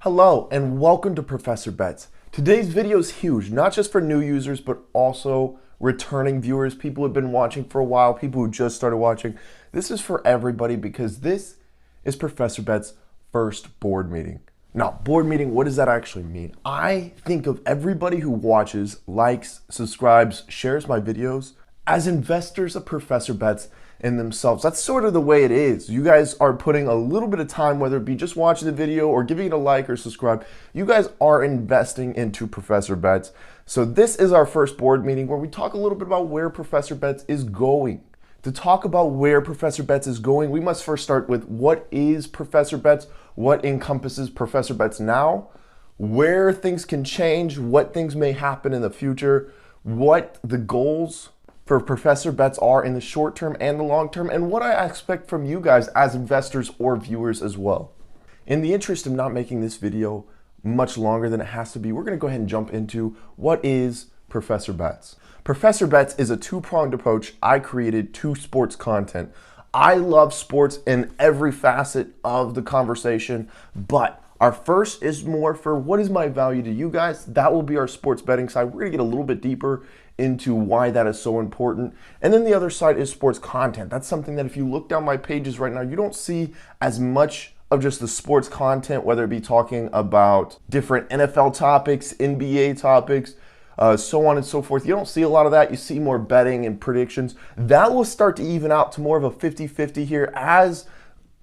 Hello and welcome to Professor Bets. Today's video is huge, not just for new users, but also returning viewers, people who have been watching for a while, people who just started watching. This is for everybody because this is Professor Bets' first board meeting. Now, board meeting, what does that actually mean? I think of everybody who watches, likes, subscribes, shares my videos as investors of Professor Bets in themselves. That's sort of the way it is. You guys are putting a little bit of time, whether it be just watching the video or giving it a like or subscribe. You guys are investing into Professor Bets. So this is our first board meeting where we talk a little bit about where Professor Bets is going. To talk about where Professor Bets is going, we must first start with what is Professor Bets, what encompasses Professor Bets now, where things can change, what things may happen in the future, what the goals for Professor Bets are in the short term and the long term, and what I expect from you guys as investors or viewers as well. In the interest of not making this video much longer than it has to be, we're going to go ahead and jump into what is Professor Bets. Professor Bets is a two-pronged approach I created to sports content. I love sports in every facet of the conversation, but our first is more for what is my value to you guys. That will be our sports betting side. We're going to get a little bit deeper into why that is so important. And then the other side is sports content. That's something that if you look down my pages right now, you don't see as much of just the sports content, whether it be talking about different NFL topics, NBA topics, so on and so forth. You don't see a lot of that. You see more betting and predictions. That will start to even out to more of a 50-50 here as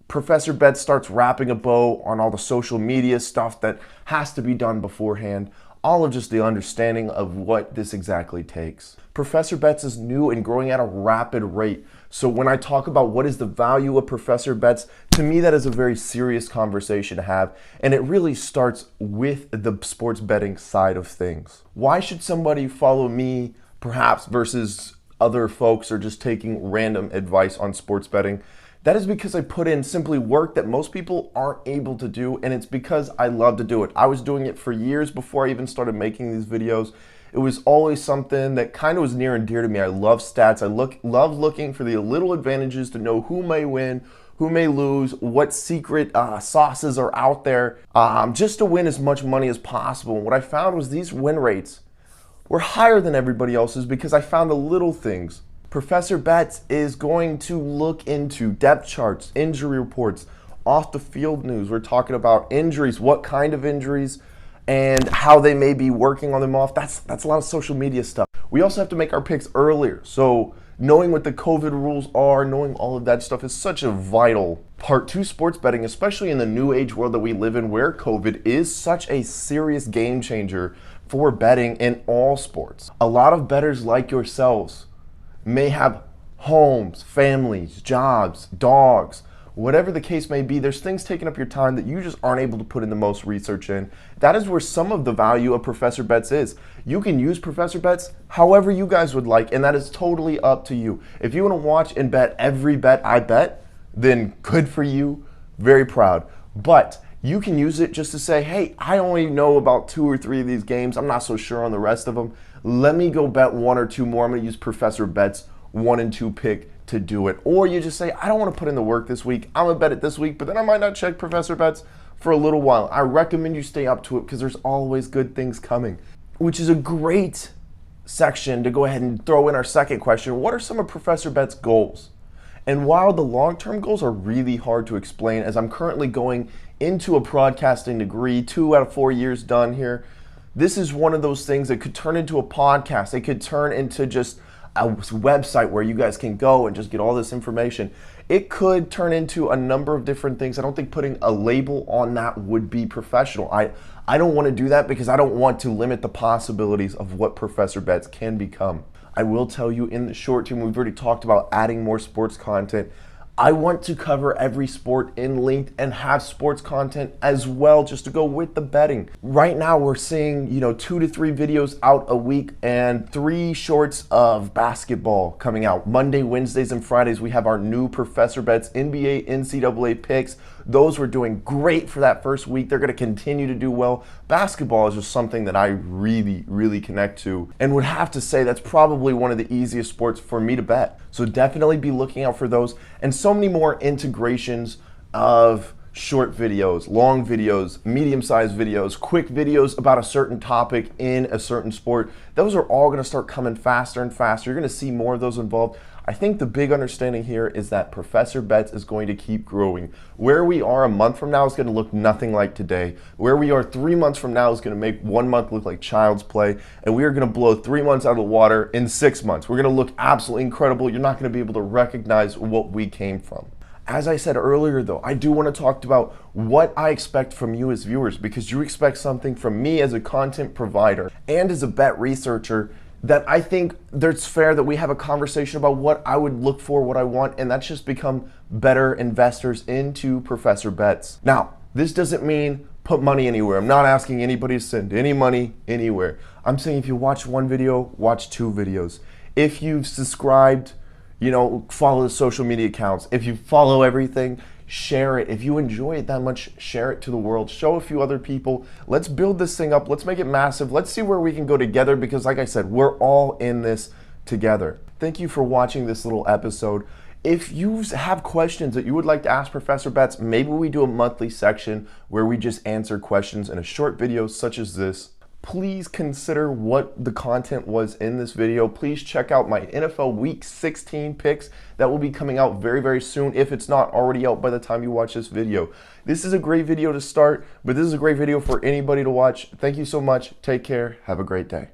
Professor Bets starts wrapping a bow on all the social media stuff that has to be done beforehand. All of just the understanding of what this exactly takes. Professor Bets is new and growing at a rapid rate. So when I talk about what is the value of Professor Bets, to me that is a very serious conversation to have. And it really starts with the sports betting side of things. Why should somebody follow me perhaps versus other folks or just taking random advice on sports betting? That is because I put in simply work that most people aren't able to do, and it's because I love to do it. I was doing it for years before I even started making these videos. It was always something that kind of was near and dear to me. I love stats. I love looking for the little advantages to know who may win, who may lose, what secret sauces are out there, just to win as much money as possible. And what I found was these win rates were higher than everybody else's because I found the little things. Professor Bets is going to look into depth charts, injury reports, off the field news. We're talking about injuries, what kind of injuries, and how they may be working on them off. That's a lot of social media stuff. We also have to make our picks earlier. So knowing what the COVID rules are, knowing all of that stuff is such a vital part to sports betting, especially in the new age world that we live in where COVID is such a serious game changer for betting in all sports. A lot of bettors like yourselves may have homes, families, jobs, dogs, whatever the case may be. There's things taking up your time that you just aren't able to put in the most research in. That is where some of the value of Professor Bets is. You can use Professor Bets however you guys would like, and that is totally up to you. If you want to watch and bet every bet I bet, then good for you, very proud. But you can use it just to say, hey, I only know about 2 or 3 of these games. I'm not so sure on the rest of them. Let me go bet 1 or 2 more. I'm going to use Professor Bets 1 and 2 pick to do it. Or you just say, I don't want to put in the work this week. I'm going to bet it this week, but then I might not check Professor Bets for a little while. I recommend you stay up to it because there's always good things coming, which is a great section to go ahead and throw in our second question. What are some of Professor Bets' goals? And while the long-term goals are really hard to explain, as I'm currently going into a broadcasting degree, 2 out of 4 years done here, this is one of those things that could turn into a podcast. It could turn into just a website where you guys can go and just get all this information. It could turn into a number of different things. I don't think putting a label on that would be professional. I don't want to do that because I don't want to limit the possibilities of what Professor Bets can become. I will tell you in the short term, we've already talked about adding more sports content. I want to cover every sport in length and have sports content as well, just to go with the betting. Right now we're seeing 2 to 3 videos out a week and 3 shorts of basketball coming out. Monday, Wednesdays, and Fridays we have our new Professor Bets NBA, NCAA picks. Those were doing great for that first week. They're going to continue to do well. Basketball is just something that I really, really connect to and would have to say that's probably one of the easiest sports for me to bet. So definitely be looking out for those and so many more integrations of short videos, long videos, medium-sized videos, quick videos about a certain topic in a certain sport. Those are all going to start coming faster and faster. You're going to see more of those involved. I think the big understanding here is that Professor Bets is going to keep growing. Where we are a month from now is going to look nothing like today. Where we are 3 months from now is going to make 1 month look like child's play, and we are going to blow 3 months out of the water in 6 months. We're going to look absolutely incredible. You're not going to be able to recognize what we came from. As I said earlier though, I do want to talk about what I expect from you as viewers, because you expect something from me as a content provider and as a bet researcher that I think it's fair that we have a conversation about what I would look for, what I want, and that's just become better investors into Professor Bets. Now, this doesn't mean put money anywhere. I'm not asking anybody to send any money anywhere. I'm saying if you watch one video, watch 2 videos. If you've subscribed, follow the social media accounts. If you follow everything, share it. If you enjoy it that much, share it to the world. Show a few other people. Let's build this thing up. Let's make it massive. Let's see where we can go together, because like I said, we're all in this together. Thank you for watching this little episode. If you have questions that you would like to ask Professor Bets, maybe we do a monthly section where we just answer questions in a short video such as this. Please consider what the content was in this video. Please check out my NFL Week 16 picks that will be coming out very, very soon, if it's not already out by the time you watch this video. This is a great video to start, but this is a great video for anybody to watch. Thank you so much. Take care. Have a great day.